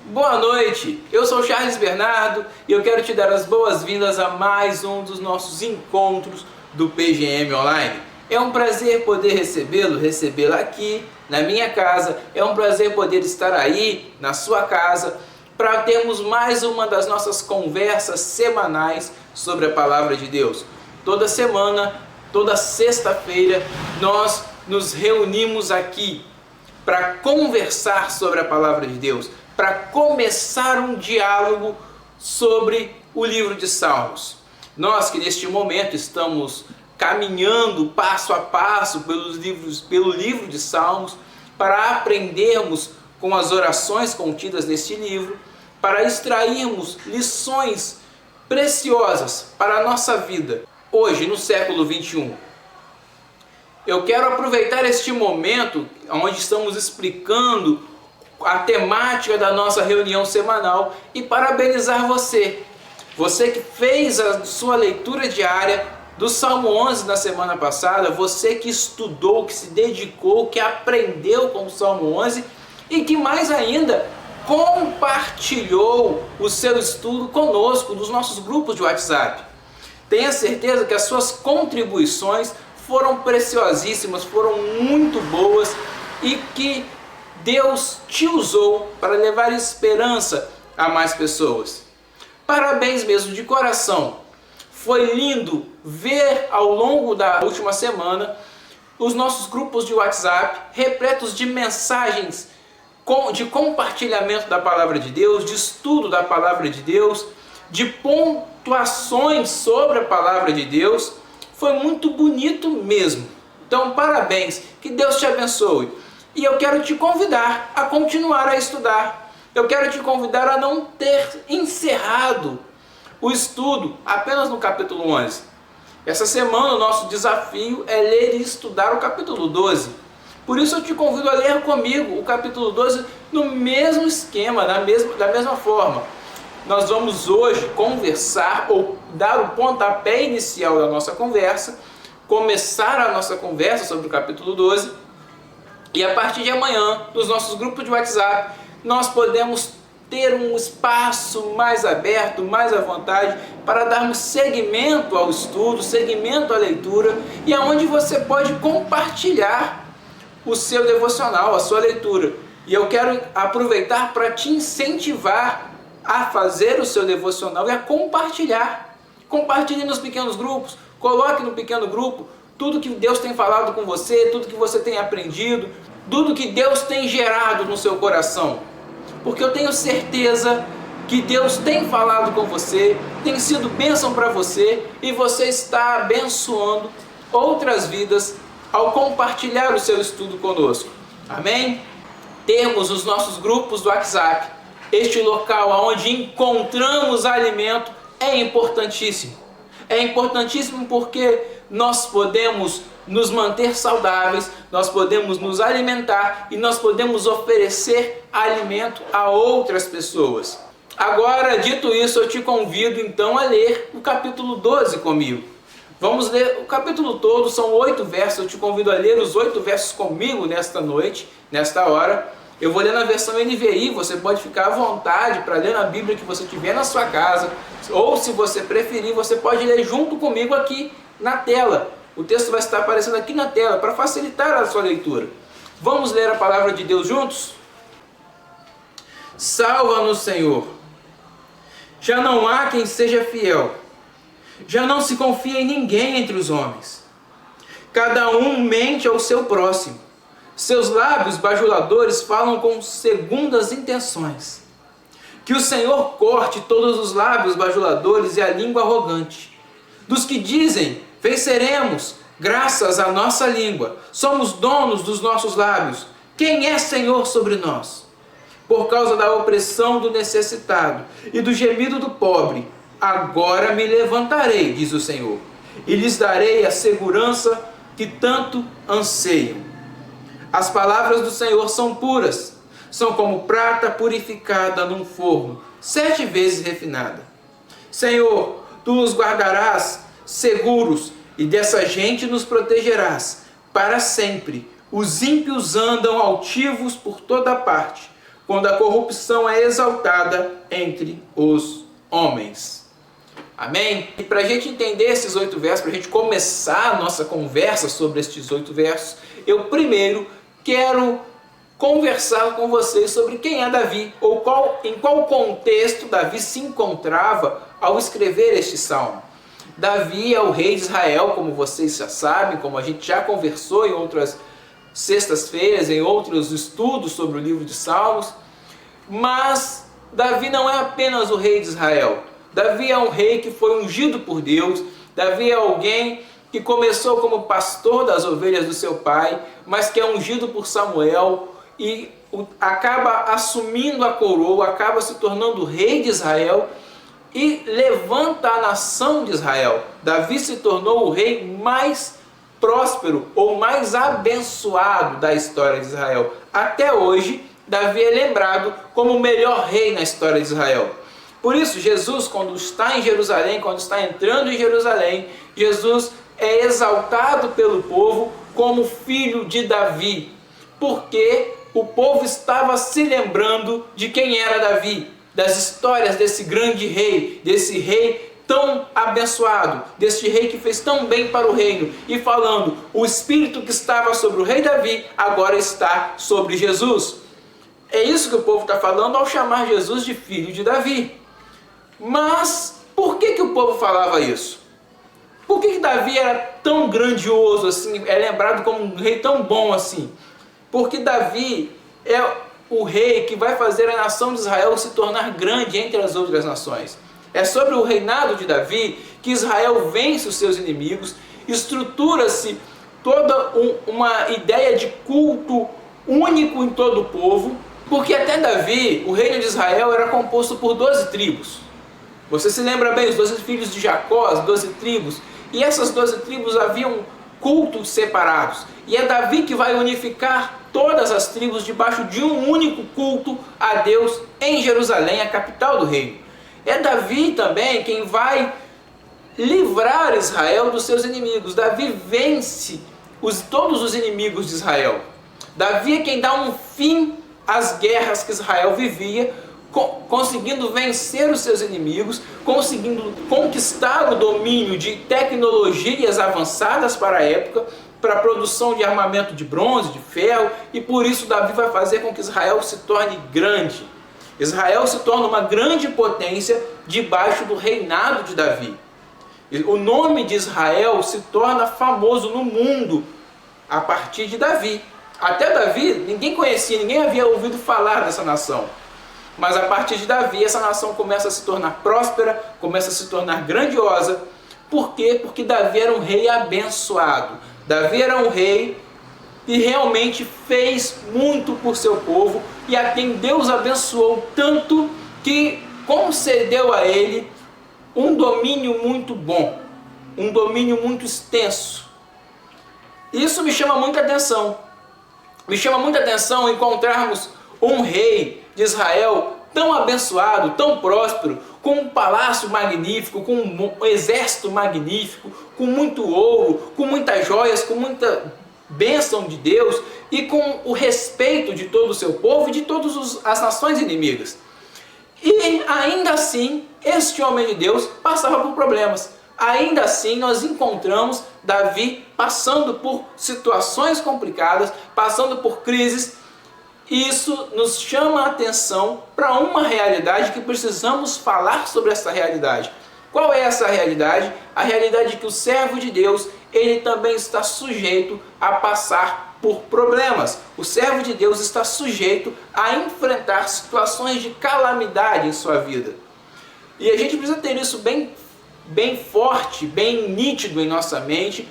Boa noite, eu sou Charles Bernardo e eu quero te dar as boas-vindas a mais um dos nossos encontros do PGM Online. É um prazer poder recebê-la aqui na minha casa, é um prazer poder estar aí na sua casa para termos mais uma das nossas conversas semanais sobre a Palavra de Deus. Toda semana, toda sexta-feira, nós nos reunimos aqui para conversar sobre a Palavra de Deus, para começar um diálogo sobre o livro de Salmos. Nós que neste momento estamos caminhando passo a passo pelo livro de Salmos, para aprendermos com as orações contidas neste livro, para extrairmos lições preciosas para a nossa vida, hoje no século 21. Eu quero aproveitar este momento onde estamos explicando a temática da nossa reunião semanal e parabenizar você que fez a sua leitura diária do Salmo 11 na semana passada, você que estudou, que se dedicou, que aprendeu com o Salmo 11 e que mais ainda compartilhou o seu estudo conosco nos nossos grupos de WhatsApp. Tenha certeza que as suas contribuições foram preciosíssimas, foram muito boas e que Deus te usou para levar esperança a mais pessoas. Parabéns mesmo de coração. Foi lindo ver ao longo da última semana os nossos grupos de WhatsApp repletos de mensagens de compartilhamento da Palavra de Deus, de estudo da Palavra de Deus, de pontuações sobre a Palavra de Deus. Foi muito bonito mesmo. Então, parabéns, que Deus te abençoe. E eu quero te convidar a continuar a estudar. Eu quero te convidar a não ter encerrado o estudo apenas no capítulo 11. Essa semana o nosso desafio é ler e estudar o capítulo 12. Por isso eu te convido a ler comigo o capítulo 12 no mesmo esquema, da mesma forma. Nós vamos hoje conversar ou dar o pontapé inicial da nossa conversa, começar a nossa conversa sobre o capítulo 12, e a partir de amanhã, nos nossos grupos de WhatsApp, nós podemos ter um espaço mais aberto, mais à vontade, para darmos seguimento ao estudo, seguimento à leitura, e aonde você pode compartilhar o seu devocional, a sua leitura. E eu quero aproveitar para te incentivar a fazer o seu devocional e a compartilhar. Compartilhe nos pequenos grupos, coloque no pequeno grupo tudo que Deus tem falado com você, tudo que você tem aprendido, tudo que Deus tem gerado no seu coração. Porque eu tenho certeza que Deus tem falado com você, tem sido bênção para você e você está abençoando outras vidas ao compartilhar o seu estudo conosco. Amém? Temos os nossos grupos do WhatsApp. Este local onde encontramos alimento é importantíssimo. É importantíssimo porque nós podemos nos manter saudáveis, nós podemos nos alimentar e nós podemos oferecer alimento a outras pessoas. Agora, dito isso, eu te convido então a ler o capítulo 12 comigo. Vamos ler o capítulo todo, são 8 versos, eu te convido a ler os 8 versos comigo nesta noite, nesta hora. Eu vou ler na versão NVI, você pode ficar à vontade para ler na Bíblia que você tiver na sua casa, ou se você preferir, você pode ler junto comigo aqui na tela. O texto vai estar aparecendo aqui na tela para facilitar a sua leitura. Vamos ler a palavra de Deus juntos? Salva-nos, Senhor. Já não há quem seja fiel. Já não se confia em ninguém entre os homens. Cada um mente ao seu próximo. Seus lábios bajuladores falam com segundas intenções. Que o Senhor corte todos os lábios bajuladores e a língua arrogante. Dos que dizem, venceremos, graças à nossa língua. Somos donos dos nossos lábios. Quem é Senhor sobre nós? Por causa da opressão do necessitado e do gemido do pobre, agora me levantarei, diz o Senhor, e lhes darei a segurança que tanto anseiam. As palavras do Senhor são puras, são como prata purificada num forno, 7 vezes refinada. Senhor, tu nos guardarás seguros e dessa gente nos protegerás para sempre. Os ímpios andam altivos por toda parte, quando a corrupção é exaltada entre os homens. Amém? E para a gente entender esses 8 versos, para a gente começar a nossa conversa sobre estes 8 versos, eu primeiro quero conversar com vocês sobre quem é Davi, ou em qual contexto Davi se encontrava ao escrever este salmo. Davi é o rei de Israel, como vocês já sabem, como a gente já conversou em outras sextas-feiras, em outros estudos sobre o livro de Salmos. Mas Davi não é apenas o rei de Israel. Davi é um rei que foi ungido por Deus. Davi é alguém que começou como pastor das ovelhas do seu pai, mas que é ungido por Samuel e acaba assumindo a coroa, acaba se tornando rei de Israel e levanta a nação de Israel. Davi se tornou o rei mais próspero ou mais abençoado da história de Israel. Até hoje, Davi é lembrado como o melhor rei na história de Israel. Por isso, Jesus, quando está em Jerusalém, quando está entrando em Jerusalém, Jesus é exaltado pelo povo como filho de Davi, porque o povo estava se lembrando de quem era Davi, das histórias desse grande rei, desse rei tão abençoado, desse rei que fez tão bem para o reino, e falando, o espírito que estava sobre o rei Davi, agora está sobre Jesus. É isso que o povo está falando ao chamar Jesus de filho de Davi. Mas, por que o povo falava isso? Por que Davi era tão grandioso assim, é lembrado como um rei tão bom assim? Porque Davi é o rei que vai fazer a nação de Israel se tornar grande entre as outras nações. É sobre o reinado de Davi que Israel vence os seus inimigos, estrutura-se toda uma ideia de culto único em todo o povo, porque até Davi, o reino de Israel era composto por 12 tribos. Você se lembra bem, os 12 filhos de Jacó, as 12 tribos, e essas 12 tribos haviam cultos separados. E é Davi que vai unificar todas as tribos debaixo de um único culto a Deus em Jerusalém, a capital do reino. É Davi também quem vai livrar Israel dos seus inimigos. Davi vence todos os inimigos de Israel. Davi é quem dá um fim às guerras que Israel vivia, conseguindo vencer os seus inimigos, conseguindo conquistar o domínio de tecnologias avançadas para a época, para a produção de armamento de bronze, de ferro, e por isso Davi vai fazer com que Israel se torne grande. Israel se torna uma grande potência debaixo do reinado de Davi. O nome de Israel se torna famoso no mundo a partir de Davi. Até Davi, ninguém conhecia, ninguém havia ouvido falar dessa nação. Mas a partir de Davi, essa nação começa a se tornar próspera, começa a se tornar grandiosa. Por quê? Porque Davi era um rei abençoado. Davi era um rei que realmente fez muito por seu povo e a quem Deus abençoou tanto que concedeu a ele um domínio muito bom, um domínio muito extenso. Isso me chama muita atenção. Me chama muita atenção encontrarmos um rei de Israel tão abençoado, tão próspero, com um palácio magnífico, com um exército magnífico, com muito ouro, com muitas joias, com muita bênção de Deus e com o respeito de todo o seu povo e de todas as nações inimigas. E ainda assim, este homem de Deus passava por problemas. Ainda assim, nós encontramos Davi passando por situações complicadas, passando por crises. Isso nos chama a atenção para uma realidade que precisamos falar sobre essa realidade. Qual é essa realidade? A realidade que o servo de Deus, ele também está sujeito a passar por problemas. O servo de Deus está sujeito a enfrentar situações de calamidade em sua vida. E a gente precisa ter isso bem forte, bem nítido em nossa mente,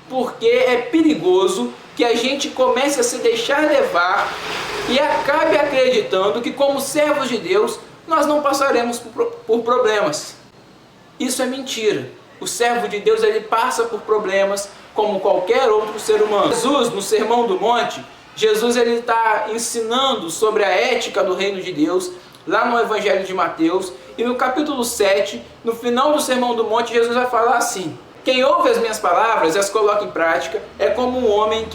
porque é perigoso que a gente comece a se deixar levar e acabe acreditando que, como servos de Deus, nós não passaremos por problemas. Isso é mentira. O servo de Deus, ele passa por problemas como qualquer outro ser humano. Jesus, no Sermão do Monte, Jesus está ensinando sobre a ética do reino de Deus, lá no Evangelho de Mateus, e no capítulo 7, no final do Sermão do Monte, Jesus vai falar assim: quem ouve as minhas palavras e as coloca em prática é como um homem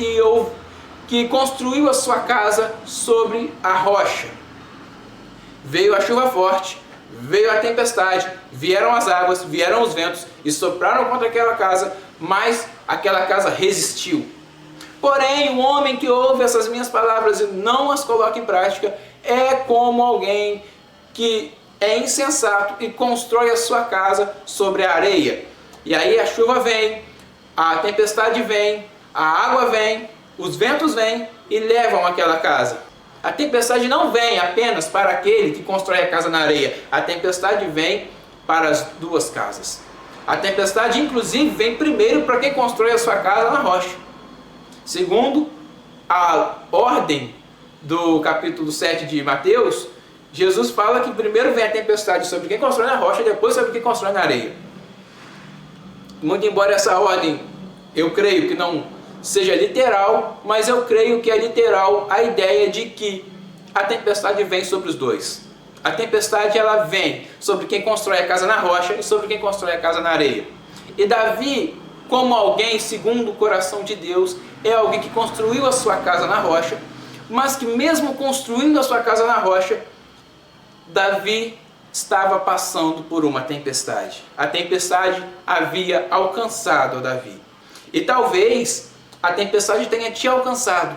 que construiu a sua casa sobre a rocha. veio a chuva forte, veio a tempestade, vieram as águas, vieram os ventos e sopraram contra aquela casa, mas aquela casa resistiu. Porém, o homem que ouve essas minhas palavras e não as coloca em prática é como alguém que é insensato e constrói a sua casa sobre a areia. E aí a chuva vem, a tempestade vem, a água vem, os ventos vêm e levam aquela casa. A tempestade não vem apenas para aquele que constrói a casa na areia. A tempestade vem para as duas casas. A tempestade, inclusive, vem primeiro para quem constrói a sua casa na rocha. Segundo a ordem do capítulo 7 de Mateus, Jesus fala que primeiro vem a tempestade sobre quem constrói na rocha e depois sobre quem constrói na areia. Muito embora essa ordem, eu creio que não seja literal, mas eu creio que é literal a ideia de que a tempestade vem sobre os dois. A tempestade ela vem sobre quem constrói a casa na rocha e sobre quem constrói a casa na areia. E Davi, como alguém segundo o coração de Deus, é alguém que construiu a sua casa na rocha, mas que mesmo construindo a sua casa na rocha, Davi estava passando por uma tempestade. A tempestade havia alcançado a Davi. E talvez a tempestade tenha te alcançado.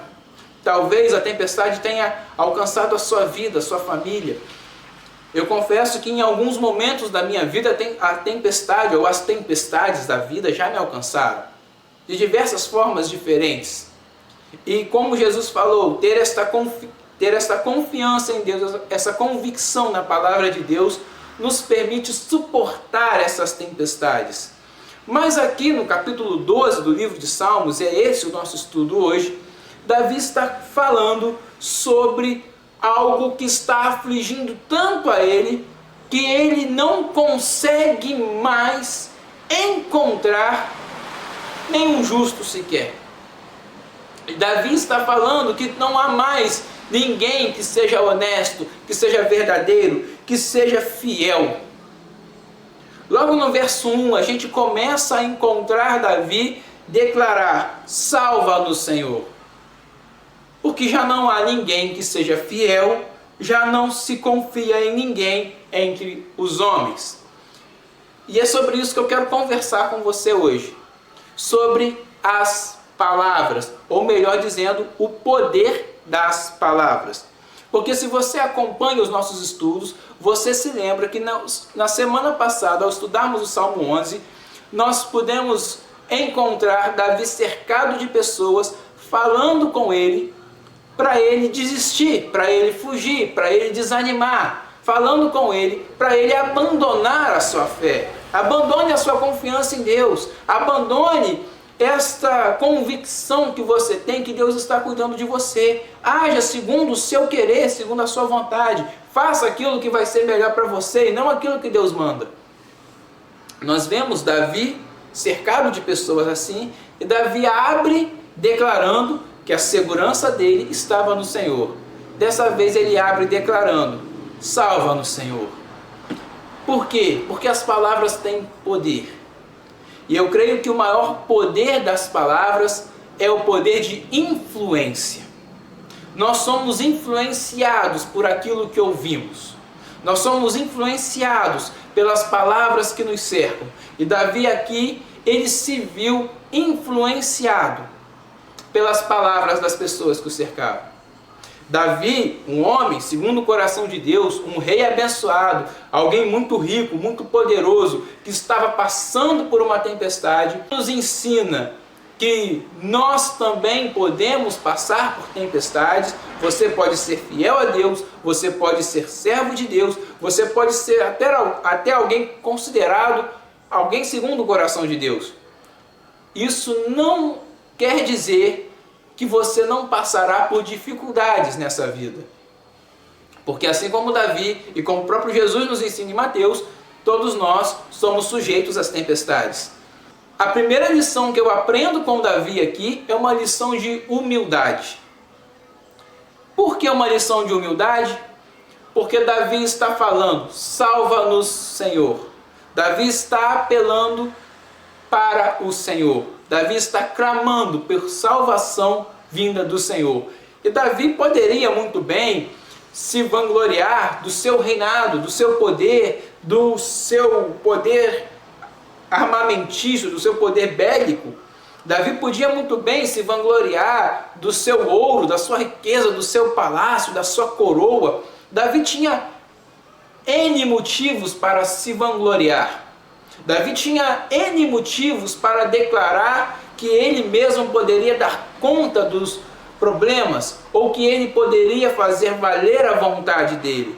Talvez a tempestade tenha alcançado a sua vida, a sua família. Eu confesso que em alguns momentos da minha vida a tempestade ou as tempestades da vida já me alcançaram. De diversas formas diferentes. E como Jesus falou, ter esta confiança em Deus, essa convicção na palavra de Deus, nos permite suportar essas tempestades. Mas aqui no capítulo 12 do livro de Salmos, é esse o nosso estudo hoje, Davi está falando sobre algo que está afligindo tanto a ele, que ele não consegue mais encontrar nenhum justo sequer. Davi está falando que não há mais ninguém que seja honesto, que seja verdadeiro, que seja fiel. Logo no verso 1, a gente começa a encontrar Davi declarar: salva-nos, Senhor. Porque já não há ninguém que seja fiel, já não se confia em ninguém entre os homens. E é sobre isso que eu quero conversar com você hoje. Sobre as palavras, ou melhor dizendo, o poder das palavras. Porque se você acompanha os nossos estudos, você se lembra que na semana passada, ao estudarmos o Salmo 11, nós pudemos encontrar Davi cercado de pessoas falando com ele para ele desistir, para ele fugir, para ele desanimar, falando com ele para ele abandonar a sua fé. Abandone a sua confiança em Deus, abandone esta convicção que você tem que Deus está cuidando de você. Haja segundo o seu querer, segundo a sua vontade. Faça aquilo que vai ser melhor para você e não aquilo que Deus manda. Nós vemos Davi cercado de pessoas assim, e Davi abre declarando que a segurança dele estava no Senhor. Dessa vez ele abre declarando: salva-nos, Senhor. Por quê? Porque as palavras têm poder. E eu creio que o maior poder das palavras é o poder de influência. Nós somos influenciados por aquilo que ouvimos. Nós somos influenciados pelas palavras que nos cercam. E Davi aqui, ele se viu influenciado pelas palavras das pessoas que o cercavam. Davi, um homem segundo o coração de Deus, um rei abençoado, alguém muito rico, muito poderoso, que estava passando por uma tempestade, nos ensina que nós também podemos passar por tempestades. Você pode ser fiel a Deus, você pode ser servo de Deus, você pode ser até alguém considerado alguém segundo o coração de Deus. Isso não quer dizer que você não passará por dificuldades nessa vida. Porque assim como Davi e como o próprio Jesus nos ensina em Mateus, todos nós somos sujeitos às tempestades. A primeira lição que eu aprendo com Davi aqui é uma lição de humildade. Por que uma lição de humildade? Porque Davi está falando: salva-nos, Senhor. Davi está apelando para o Senhor. Davi está clamando por salvação vinda do Senhor. E Davi poderia muito bem se vangloriar do seu reinado, do seu poder armamentício, do seu poder bélico. Davi podia muito bem se vangloriar do seu ouro, da sua riqueza, do seu palácio, da sua coroa. Davi tinha N motivos para se vangloriar. Davi tinha N motivos para declarar que ele mesmo poderia dar conta dos problemas, ou que ele poderia fazer valer a vontade dele.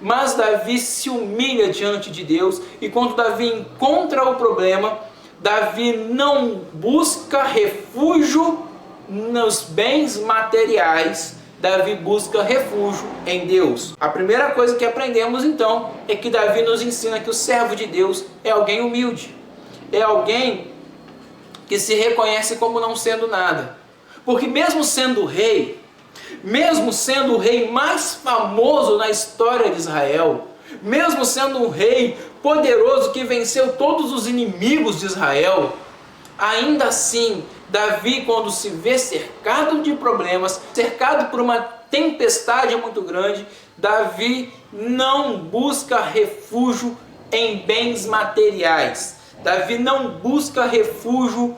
Mas Davi se humilha diante de Deus, e quando Davi encontra o problema, Davi não busca refúgio nos bens materiais, Davi busca refúgio em Deus. A primeira coisa que aprendemos então é que Davi nos ensina que o servo de Deus é alguém humilde, é alguém que se reconhece como não sendo nada. Porque mesmo sendo rei, mesmo sendo o rei mais famoso na história de Israel, mesmo sendo um rei poderoso que venceu todos os inimigos de Israel, ainda assim, Davi, quando se vê cercado de problemas, cercado por uma tempestade muito grande, Davi não busca refúgio em bens materiais. Davi não busca refúgio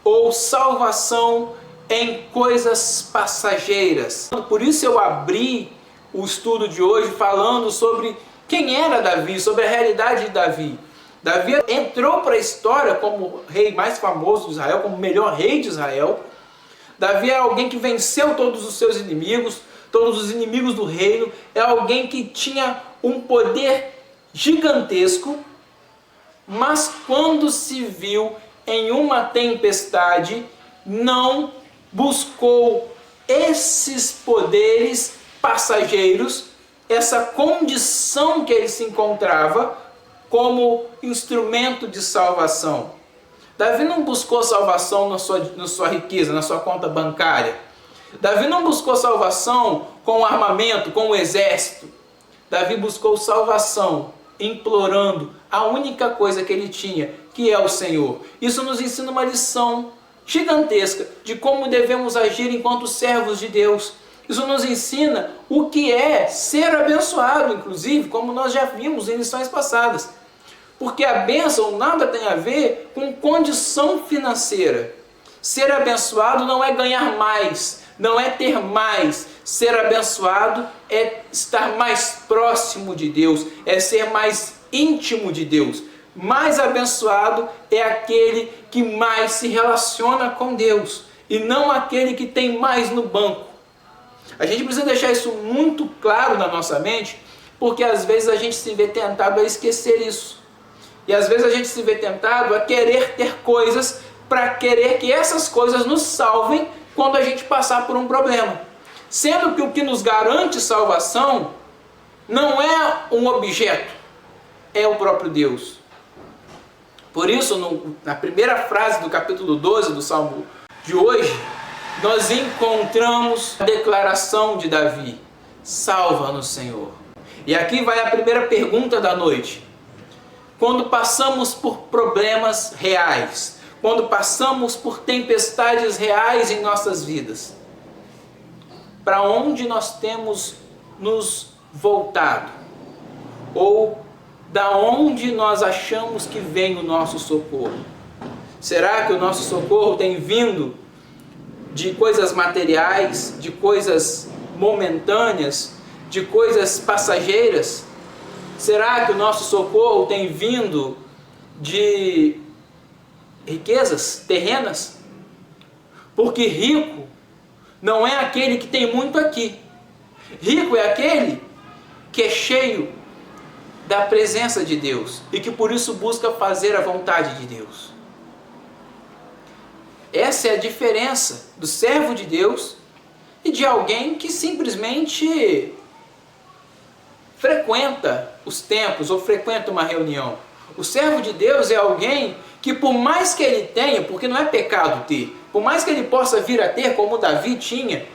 ou salvação em coisas passageiras. Por isso eu abri o estudo de hoje falando sobre quem era Davi, sobre a realidade de Davi. Davi entrou para a história como o rei mais famoso de Israel, como o melhor rei de Israel. Davi é alguém que venceu todos os seus inimigos, todos os inimigos do reino. É alguém que tinha um poder gigantesco, mas quando se viu em uma tempestade, não buscou esses poderes passageiros, essa condição que ele se encontrava como instrumento de salvação. Davi não buscou salvação na sua riqueza, na sua conta bancária. Davi não buscou salvação com o armamento, com o exército. Davi buscou salvação implorando a única coisa que ele tinha, que é o Senhor. Isso nos ensina uma lição gigantesca de como devemos agir enquanto servos de Deus. Isso nos ensina o que é ser abençoado, inclusive, como nós já vimos em lições passadas. Porque a bênção nada tem a ver com condição financeira. Ser abençoado não é ganhar mais, não é ter mais. Ser abençoado é estar mais próximo de Deus, é ser mais íntimo de Deus. Mais abençoado é aquele que mais se relaciona com Deus e não aquele que tem mais no banco. A gente precisa deixar isso muito claro na nossa mente, porque às vezes a gente se vê tentado a esquecer isso. E às vezes a gente se vê tentado a querer ter coisas para querer que essas coisas nos salvem quando a gente passar por um problema. Sendo que o que nos garante salvação não é um objeto, é o próprio Deus. Por isso, na primeira frase do capítulo 12 do Salmo de hoje, nós encontramos a declaração de Davi: salva-nos, Senhor. E aqui vai a primeira pergunta da noite. Quando passamos por problemas reais, quando passamos por tempestades reais em nossas vidas, para onde nós temos nos voltado? Ou da onde nós achamos que vem o nosso socorro? Será que o nosso socorro tem vindo de coisas materiais, de coisas momentâneas, de coisas passageiras? Será que o nosso socorro tem vindo de riquezas terrenas? Porque rico não é aquele que tem muito aqui. Rico é aquele que é cheio da presença de Deus e que por isso busca fazer a vontade de Deus. Essa é a diferença do servo de Deus e de alguém que simplesmente frequenta os templos ou frequenta uma reunião. O servo de Deus é alguém que, por mais que ele tenha, porque não é pecado ter, por mais que ele possa vir a ter, como Davi tinha,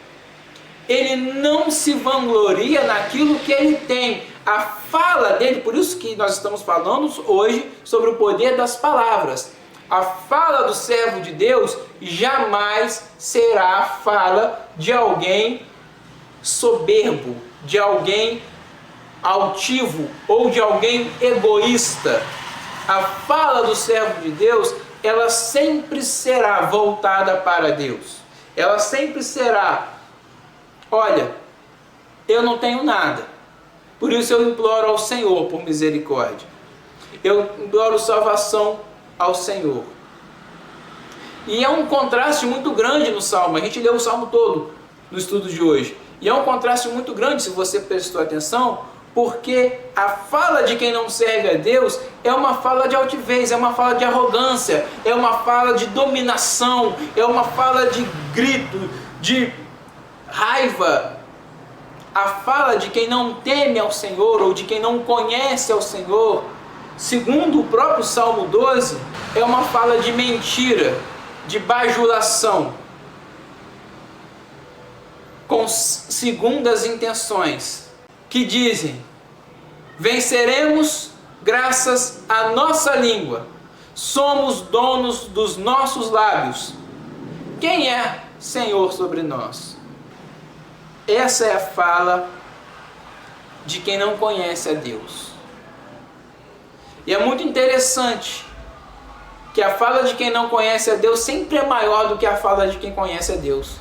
ele não se vangloria naquilo que ele tem. A fala dele, por isso que nós estamos falando hoje sobre o poder das palavras. A fala do servo de Deus jamais será a fala de alguém soberbo, de alguém altivo ou de alguém egoísta. A fala do servo de Deus, ela sempre será voltada para Deus. Ela sempre será: olha, eu não tenho nada, por isso eu imploro ao Senhor por misericórdia. Eu imploro salvação ao Senhor. E é um contraste muito grande no Salmo. A gente leu o Salmo todo no estudo de hoje. E é um contraste muito grande, se você prestou atenção, porque a fala de quem não serve a Deus é uma fala de altivez, é uma fala de arrogância, é uma fala de dominação, é uma fala de grito, de raiva. A fala de quem não teme ao Senhor ou de quem não conhece ao Senhor, segundo o próprio Salmo 12, é uma fala de mentira, de bajulação, com segundas intenções, que dizem: venceremos graças à nossa língua, somos donos dos nossos lábios. Quem é Senhor sobre nós? Essa é a fala de quem não conhece a Deus. E é muito interessante que a fala de quem não conhece a Deus sempre é maior do que a fala de quem conhece a Deus.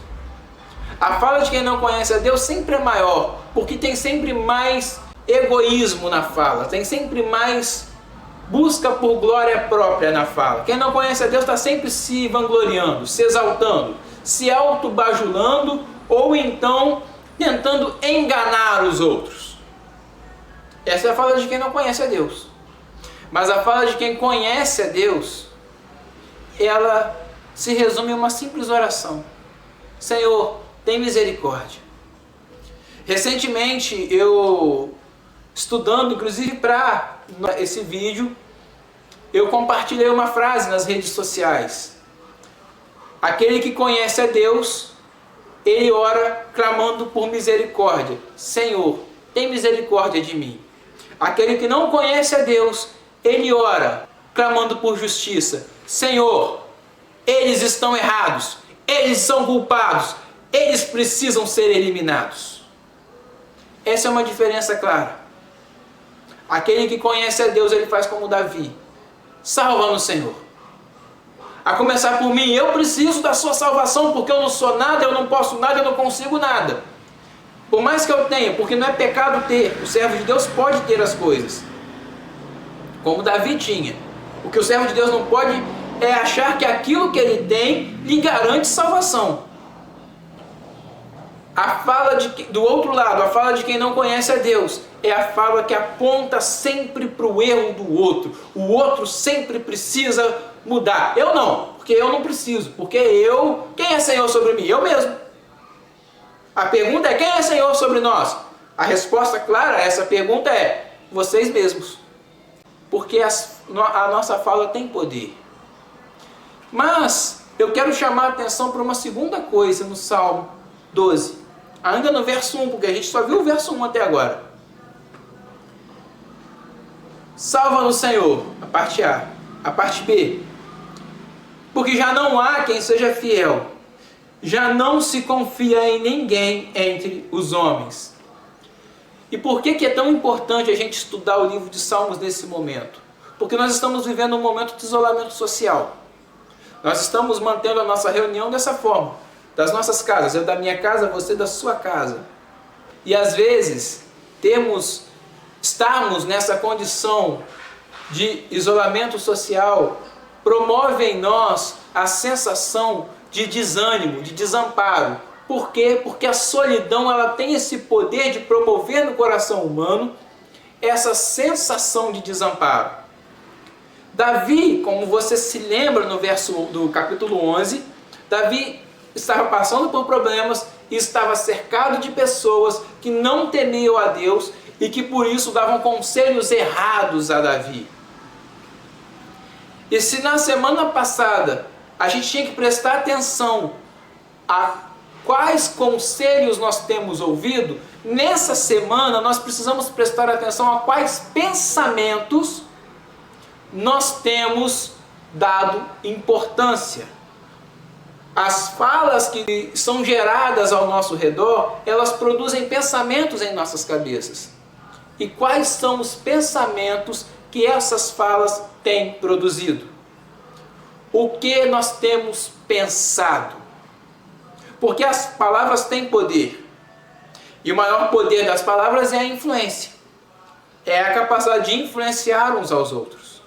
A fala de quem não conhece a Deus sempre é maior, porque tem sempre mais egoísmo na fala, tem sempre mais busca por glória própria na fala. Quem não conhece a Deus está sempre se vangloriando, se exaltando, se autobajulando ou então tentando enganar os outros. Essa é a fala de quem não conhece a Deus. Mas a fala de quem conhece a Deus, ela se resume em uma simples oração: Senhor, tem misericórdia. Recentemente, eu, estudando inclusive para esse vídeo, eu compartilhei uma frase nas redes sociais: aquele que conhece a Deus, ele ora clamando por misericórdia: Senhor, tem misericórdia de mim. Aquele que não conhece a Deus, ele ora clamando por justiça: Senhor, eles estão errados, eles são culpados, eles precisam ser eliminados. Essa é uma diferença clara. Aquele que conhece a Deus, ele faz como Davi: salva-nos, Senhor. A começar por mim, eu preciso da sua salvação, porque eu não sou nada, eu não posso nada, eu não consigo nada. Por mais que eu tenha, porque não é pecado ter, o servo de Deus pode ter as coisas, como Davi tinha. O que o servo de Deus não pode é achar que aquilo que ele tem lhe garante salvação. A fala do outro lado, a fala de quem não conhece a Deus, é a fala que aponta sempre para o erro do outro. O outro sempre precisa mudar. Eu não, porque eu não preciso. Porque eu, quem é Senhor sobre mim? Eu mesmo. A pergunta é: quem é Senhor sobre nós? A resposta clara a essa pergunta é: vocês mesmos. Porque a nossa fala tem poder. Mas eu quero chamar a atenção para uma segunda coisa no Salmo 12. Ainda no verso 1, porque a gente só viu o verso 1 até agora. Salva-nos, Senhor, a parte A. A parte B: porque já não há quem seja fiel, já não se confia em ninguém entre os homens. E por que é tão importante a gente estudar o livro de Salmos nesse momento? Porque nós estamos vivendo um momento de isolamento social. Nós estamos mantendo a nossa reunião dessa forma, das nossas casas, eu da minha casa, você da sua casa. E às vezes, estarmos nessa condição de isolamento social promove em nós a sensação de desânimo, de desamparo. Por quê? Porque a solidão, ela tem esse poder de promover no coração humano essa sensação de desamparo. Davi, como você se lembra no verso do capítulo 11, Davi estava passando por problemas e estava cercado de pessoas que não temiam a Deus e que por isso davam conselhos errados a Davi. E se na semana passada a gente tinha que prestar atenção a quais conselhos nós temos ouvido, nessa semana nós precisamos prestar atenção a quais pensamentos nós temos dado importância. As falas que são geradas ao nosso redor, elas produzem pensamentos em nossas cabeças. E quais são os pensamentos que essas falas têm produzido? O que nós temos pensado? Porque as palavras têm poder. E o maior poder das palavras é a influência. É a capacidade de influenciar uns aos outros.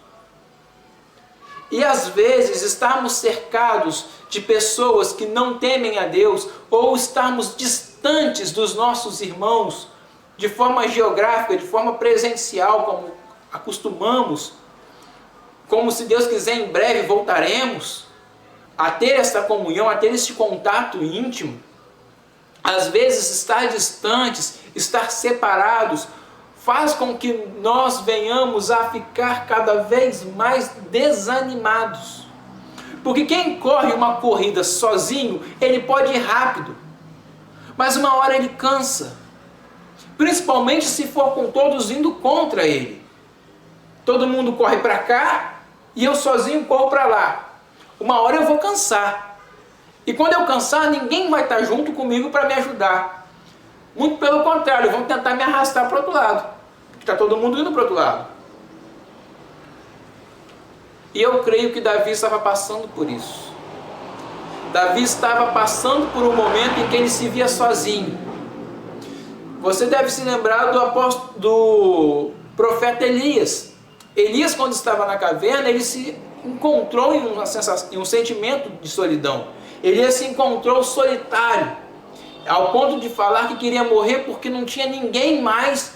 E às vezes estarmos cercados de pessoas que não temem a Deus, ou estarmos distantes dos nossos irmãos, de forma geográfica, de forma presencial, como acostumamos, como se Deus quiser em breve voltaremos a ter esta comunhão, a ter este contato íntimo. Às vezes estar distantes, estar separados, faz com que nós venhamos a ficar cada vez mais desanimados. Porque quem corre uma corrida sozinho, ele pode ir rápido, mas uma hora ele cansa. Principalmente se for com todos indo contra ele. Todo mundo corre para cá e eu sozinho corro para lá. Uma hora eu vou cansar. E quando eu cansar, ninguém vai estar junto comigo para me ajudar. Muito pelo contrário, vão tentar me arrastar para o outro lado. Porque está todo mundo indo para o outro lado. E eu creio que Davi estava passando por isso. Davi estava passando por um momento em que ele se via sozinho. Você deve se lembrar do profeta Elias. Elias, quando estava na caverna, ele se encontrou em um sentimento de solidão. Elias se encontrou solitário, ao ponto de falar que queria morrer porque não tinha ninguém mais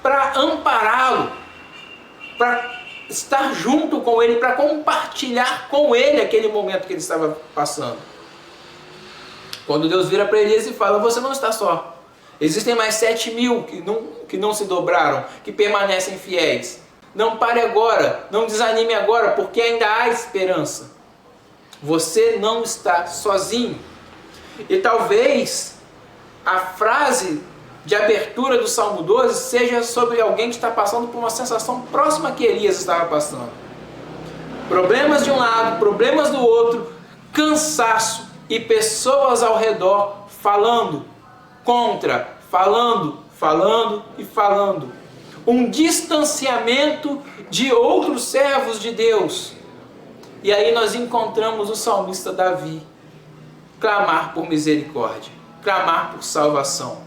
para ampará-lo, para estar junto com ele, para compartilhar com ele aquele momento que ele estava passando. Quando Deus vira para Elias e fala: você não está só. Existem mais 7.000 que não se dobraram, que permanecem fiéis. Não pare agora, não desanime agora, porque ainda há esperança. Você não está sozinho. E talvez a frase de abertura do Salmo 12 seja sobre alguém que está passando por uma sensação próxima que Elias estava passando. Problemas de um lado, problemas do outro, cansaço e pessoas ao redor falando contra, falando e falando. Um distanciamento de outros servos de Deus. E aí nós encontramos o salmista Davi clamar por misericórdia, clamar por salvação.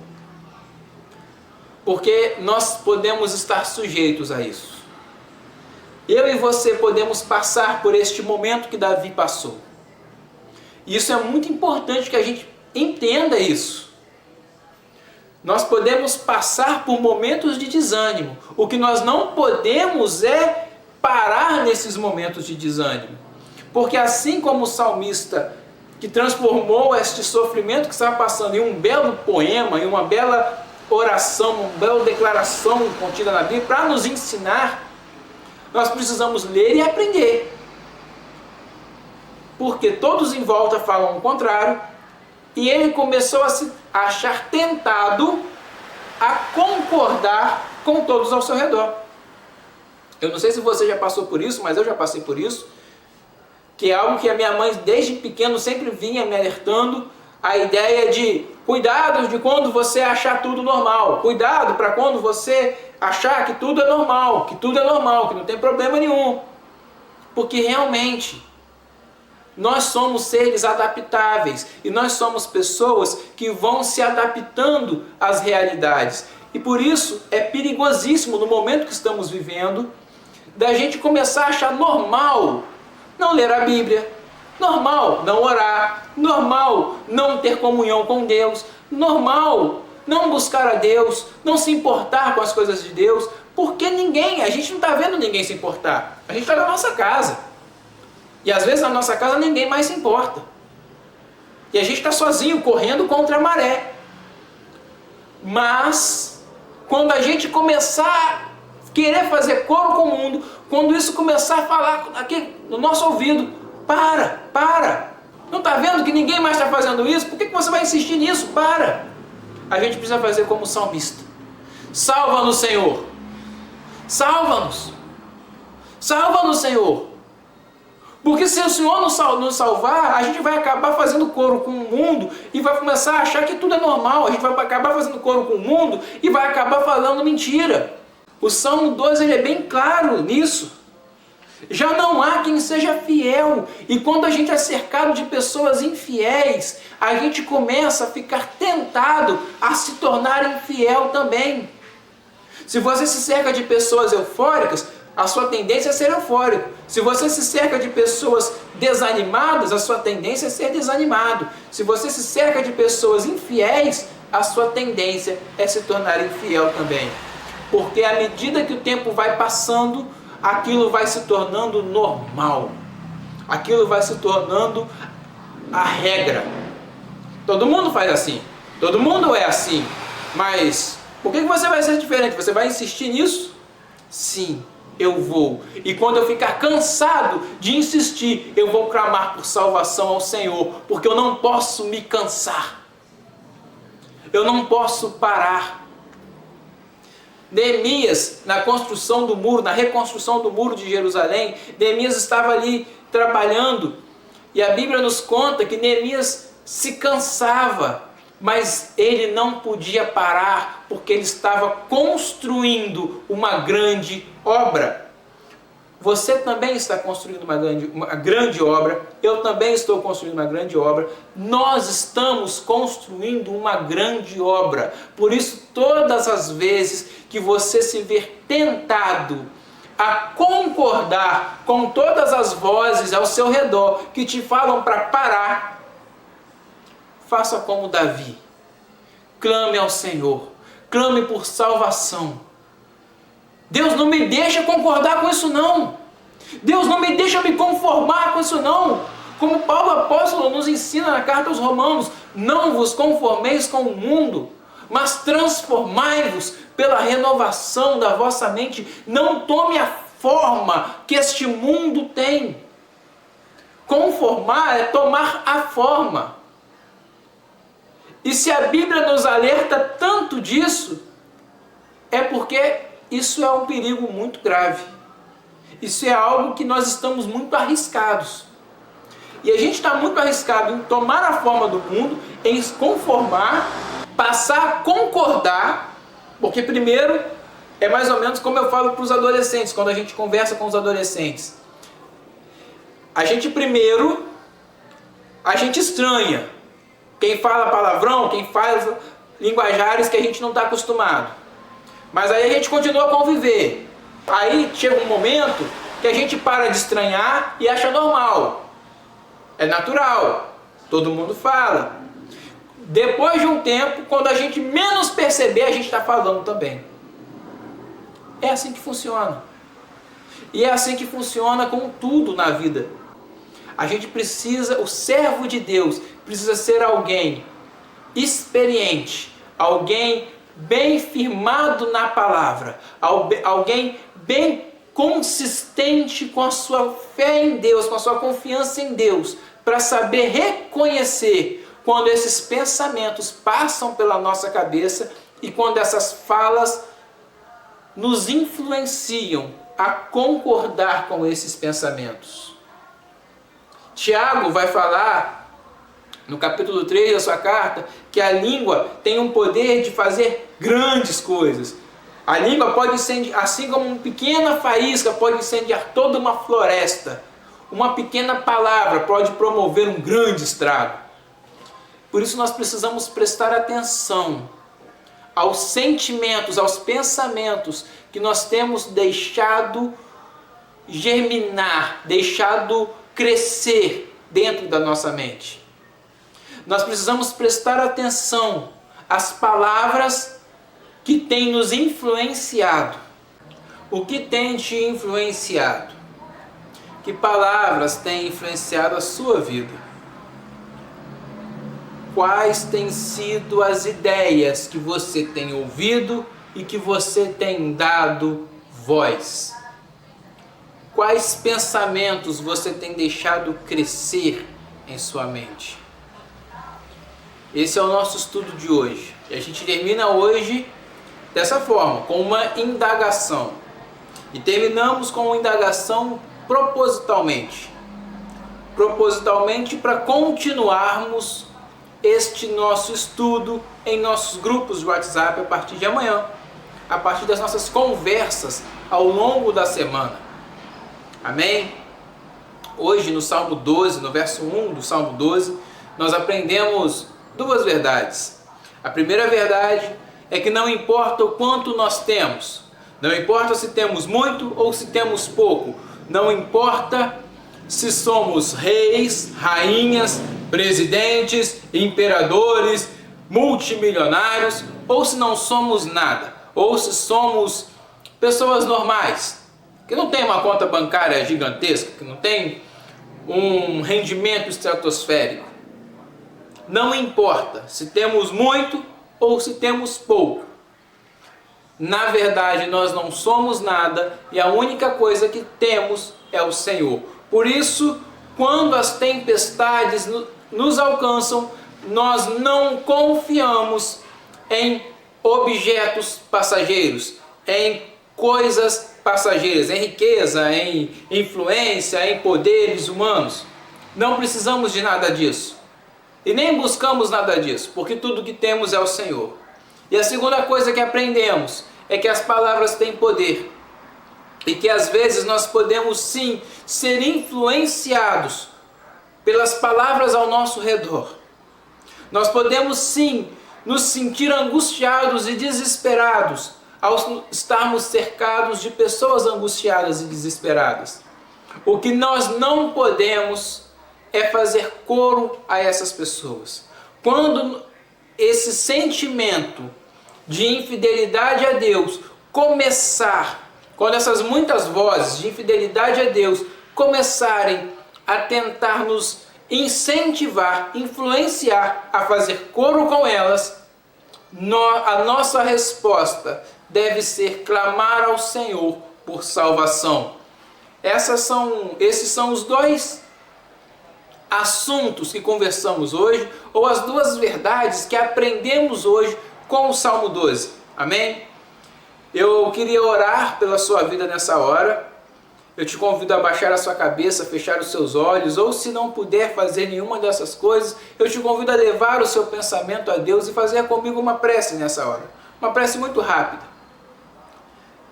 Porque nós podemos estar sujeitos a isso. Eu e você podemos passar por este momento que Davi passou. E isso é muito importante que a gente entenda isso. Nós podemos passar por momentos de desânimo. O que nós não podemos é parar nesses momentos de desânimo. Porque assim como o salmista que transformou este sofrimento que estava passando em um belo poema, em uma bela oração, uma bela declaração contida na Bíblia, para nos ensinar, nós precisamos ler e aprender. Porque todos em volta falam o contrário, e ele começou a se achar tentado a concordar com todos ao seu redor. Eu não sei se você já passou por isso, mas eu já passei por isso, que é algo que a minha mãe desde pequeno sempre vinha me alertando, a ideia de cuidado de quando você achar tudo normal, cuidado para quando você achar que tudo é normal, que não tem problema nenhum, porque realmente nós somos seres adaptáveis e nós somos pessoas que vão se adaptando às realidades. E por isso é perigosíssimo no momento que estamos vivendo da gente começar a achar normal não ler a Bíblia, normal não orar, normal não ter comunhão com Deus, normal não buscar a Deus, não se importar com as coisas de Deus, porque a gente não está vendo ninguém se importar. A gente está na nossa casa. E às vezes na nossa casa ninguém mais se importa. E a gente está sozinho, correndo contra a maré. Mas, quando a gente começar a querer fazer coro com o mundo, quando isso começar a falar aqui no nosso ouvido, para. Não está vendo que ninguém mais está fazendo isso? Por que você vai insistir nisso? Para. A gente precisa fazer como o salmista. Salva-nos, Senhor. Salva-nos. Salva-nos, Senhor. Porque se o Senhor nos salvar, a gente vai acabar fazendo coro com o mundo e vai começar a achar que tudo é normal. A gente vai acabar fazendo coro com o mundo e vai acabar falando mentira. O Salmo 12 ele é bem claro nisso. Já não há quem seja fiel. E quando a gente é cercado de pessoas infiéis, a gente começa a ficar tentado a se tornar infiel também. Se você se cerca de pessoas eufóricas, a sua tendência é ser eufórico. Se você se cerca de pessoas desanimadas, a sua tendência é ser desanimado. Se você se cerca de pessoas infiéis, a sua tendência é se tornar infiel também. Porque à medida que o tempo vai passando, aquilo vai se tornando normal. Aquilo vai se tornando a regra. Todo mundo faz assim. Todo mundo é assim. Mas por que você vai ser diferente? Você vai insistir nisso? Sim, eu vou. E quando eu ficar cansado de insistir, eu vou clamar por salvação ao Senhor. Porque eu não posso me cansar. Eu não posso parar. Neemias, na construção do muro, na reconstrução do muro de Jerusalém, Neemias estava ali trabalhando. E a Bíblia nos conta que Neemias se cansava, mas ele não podia parar, porque ele estava construindo uma grande obra. Você também está construindo uma grande obra, eu também estou construindo uma grande obra, nós estamos construindo uma grande obra. Por isso, todas as vezes que você se ver tentado a concordar com todas as vozes ao seu redor que te falam para parar, faça como Davi, clame ao Senhor, clame por salvação. Deus, não me deixa concordar com isso não. Deus, não me deixa me conformar com isso não. Como Paulo apóstolo nos ensina na carta aos Romanos, não vos conformeis com o mundo, mas transformai-vos pela renovação da vossa mente. Não tome a forma que este mundo tem. Conformar é tomar a forma. E se a Bíblia nos alerta tanto disso, é porque isso é um perigo muito grave. Isso é algo que nós estamos muito arriscados. E a gente está muito arriscado em tomar a forma do mundo, em se conformar, passar a concordar, porque primeiro é mais ou menos como eu falo para os adolescentes, quando a gente conversa com os adolescentes. A gente estranha quem fala palavrão, quem faz linguajares que a gente não está acostumado. Mas aí a gente continua a conviver. Aí chega um momento que a gente para de estranhar e acha normal. É natural. Todo mundo fala. Depois de um tempo, quando a gente menos perceber, a gente está falando também. É assim que funciona. E é assim que funciona com tudo na vida. A gente precisa, o servo de Deus precisa ser alguém experiente, alguém bem firmado na palavra, alguém bem consistente com a sua fé em Deus, com a sua confiança em Deus, para saber reconhecer quando esses pensamentos passam pela nossa cabeça e quando essas falas nos influenciam a concordar com esses pensamentos. Tiago vai falar no capítulo 3 da sua carta que a língua tem um poder de fazer grandes coisas. A língua pode incendiar, assim como uma pequena faísca pode incendiar toda uma floresta. Uma pequena palavra pode promover um grande estrago. Por isso nós precisamos prestar atenção aos sentimentos, aos pensamentos que nós temos deixado germinar, deixado crescer dentro da nossa mente. Nós precisamos prestar atenção às palavras que têm nos influenciado. O que tem te influenciado? Que palavras têm influenciado a sua vida? Quais têm sido as ideias que você tem ouvido e que você tem dado voz? Quais pensamentos você tem deixado crescer em sua mente? Esse é o nosso estudo de hoje. E a gente termina hoje dessa forma, com uma indagação. E terminamos com uma indagação propositalmente. propositalmente para continuarmos este nosso estudo em nossos grupos de WhatsApp a partir de amanhã, a partir das nossas conversas ao longo da semana. Amém? Hoje no Salmo 12, no verso 1 do Salmo 12, nós aprendemos duas verdades. A primeira verdade é que não importa o quanto nós temos, não importa se temos muito ou se temos pouco, não importa se somos reis, rainhas, presidentes, imperadores, multimilionários, ou se não somos nada, ou se somos pessoas normais, que não tem uma conta bancária gigantesca, que não tem um rendimento estratosférico. Não importa se temos muito ou se temos pouco. Na verdade, nós não somos nada e a única coisa que temos é o Senhor. Por isso, quando as tempestades nos alcançam, nós não confiamos em objetos passageiros, em coisas passageiras, em riqueza, em influência, em poderes humanos. Não precisamos de nada disso. E nem buscamos nada disso, porque tudo que temos é o Senhor. E a segunda coisa que aprendemos é que as palavras têm poder. E que às vezes nós podemos sim ser influenciados pelas palavras ao nosso redor. Nós podemos sim nos sentir angustiados e desesperados ao estarmos cercados de pessoas angustiadas e desesperadas. O que nós não podemos é fazer coro a essas pessoas. Quando esse sentimento de infidelidade a Deus começar, quando essas muitas vozes de infidelidade a Deus começarem a tentar nos incentivar, influenciar a fazer coro com elas, a nossa resposta deve ser clamar ao Senhor por salvação. Esses são os dois assuntos que conversamos hoje, ou as duas verdades que aprendemos hoje com o Salmo 12. Amém? Eu queria orar pela sua vida nessa hora. Eu te convido a baixar a sua cabeça, fechar os seus olhos, ou se não puder fazer nenhuma dessas coisas, eu te convido a levar o seu pensamento a Deus e fazer comigo uma prece nessa hora. Uma prece muito rápida.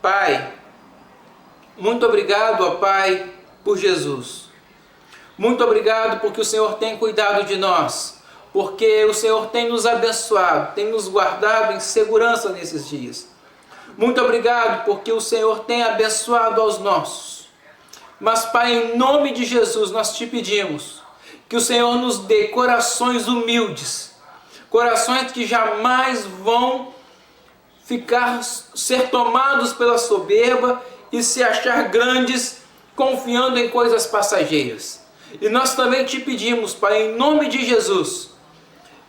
Pai, muito obrigado, ó Pai, por Jesus. Muito obrigado porque o Senhor tem cuidado de nós, porque o Senhor tem nos abençoado, tem nos guardado em segurança nesses dias. Muito obrigado porque o Senhor tem abençoado aos nossos. Mas, Pai, em nome de Jesus, nós te pedimos que o Senhor nos dê corações humildes, corações que jamais vão ser tomados pela soberba e se achar grandes confiando em coisas passageiras. E nós também te pedimos, Pai, em nome de Jesus,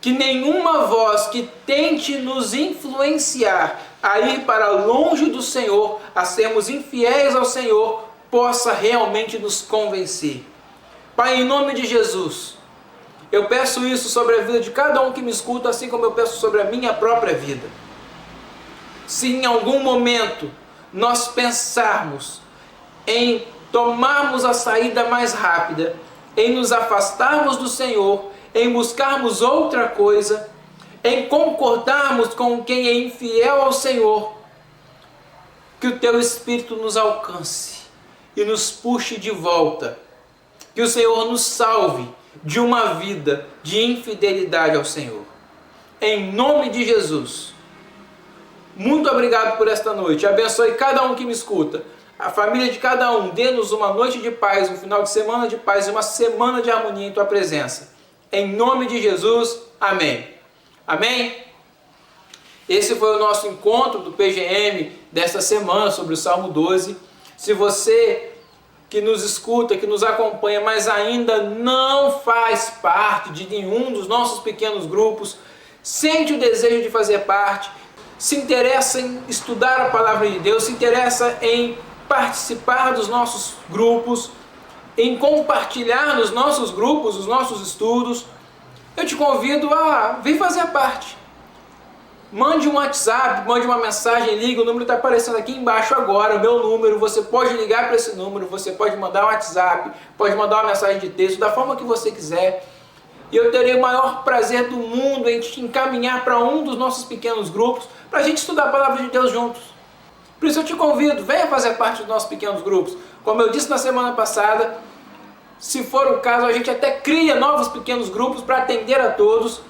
que nenhuma voz que tente nos influenciar a ir para longe do Senhor, a sermos infiéis ao Senhor, possa realmente nos convencer. Pai, em nome de Jesus, eu peço isso sobre a vida de cada um que me escuta, assim como eu peço sobre a minha própria vida. Se em algum momento nós pensarmos em tomarmos a saída mais rápida, em nos afastarmos do Senhor, em buscarmos outra coisa, em concordarmos com quem é infiel ao Senhor, que o Teu Espírito nos alcance e nos puxe de volta, que o Senhor nos salve de uma vida de infidelidade ao Senhor. Em nome de Jesus, muito obrigado por esta noite. Abençoe cada um que me escuta, a família de cada um. Dê-nos uma noite de paz, um final de semana de paz e uma semana de harmonia em Tua presença. Em nome de Jesus, amém. Amém? Esse foi o nosso encontro do PGM desta semana sobre o Salmo 12. Se você que nos escuta, que nos acompanha, mas ainda não faz parte de nenhum dos nossos pequenos grupos, sente o desejo de fazer parte, se interessa em estudar a Palavra de Deus, se interessa em participar dos nossos grupos, em compartilhar nos nossos grupos os nossos estudos, eu te convido a vir fazer parte. Mande um WhatsApp, mande uma mensagem, ligue, o número está aparecendo aqui embaixo agora, o meu número, você pode ligar para esse número, você pode mandar um WhatsApp, pode mandar uma mensagem de texto, da forma que você quiser. E eu terei o maior prazer do mundo em te encaminhar para um dos nossos pequenos grupos, para a gente estudar a Palavra de Deus juntos. Por isso eu te convido, venha fazer parte dos nossos pequenos grupos. Como eu disse na semana passada, se for o caso, a gente até cria novos pequenos grupos para atender a todos.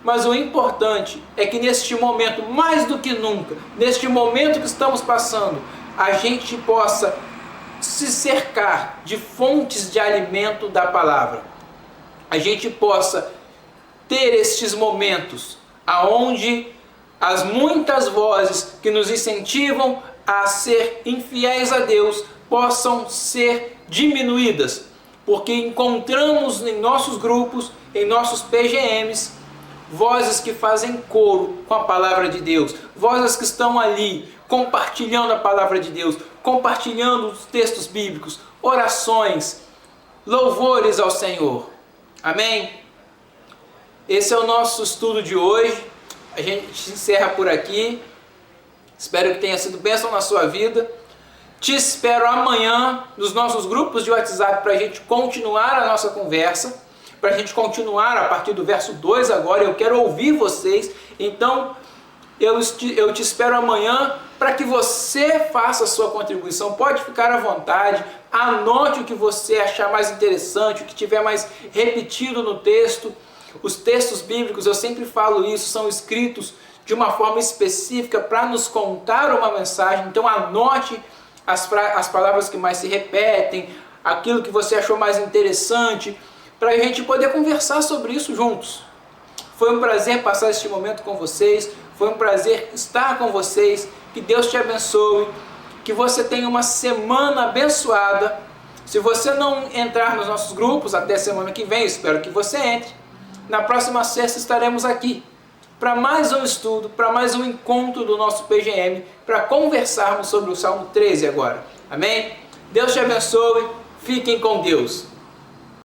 Mas o importante é que neste momento, mais do que nunca, neste momento que estamos passando, a gente possa se cercar de fontes de alimento da palavra. A gente possa ter estes momentos aonde as muitas vozes que nos incentivam a ser infiéis a Deus possam ser diminuídas, porque encontramos em nossos grupos, em nossos PGMs, vozes que fazem coro com a palavra de Deus, vozes que estão ali compartilhando a palavra de Deus, compartilhando os textos bíblicos, orações, louvores ao Senhor. Amém? Esse é o nosso estudo de hoje. A gente se encerra por aqui. Espero que tenha sido bênção na sua vida. Te espero amanhã nos nossos grupos de WhatsApp para a gente continuar a nossa conversa, para a gente continuar a partir do verso 2 agora. Eu quero ouvir vocês, então eu te espero amanhã para que você faça a sua contribuição. Pode ficar à vontade, anote o que você achar mais interessante, o que tiver mais repetido no texto. Os textos bíblicos, eu sempre falo isso, são escritos de uma forma específica para nos contar uma mensagem. Então anote as palavras que mais se repetem, aquilo que você achou mais interessante, para a gente poder conversar sobre isso juntos. Foi um prazer passar este momento com vocês, foi um prazer estar com vocês, que Deus te abençoe, que você tenha uma semana abençoada. Se você não entrar nos nossos grupos até semana que vem, eu espero que você entre. Na próxima sexta estaremos aqui para mais um estudo, para mais um encontro do nosso PGM, para conversarmos sobre o Salmo 13 agora. Amém? Deus te abençoe, fiquem com Deus.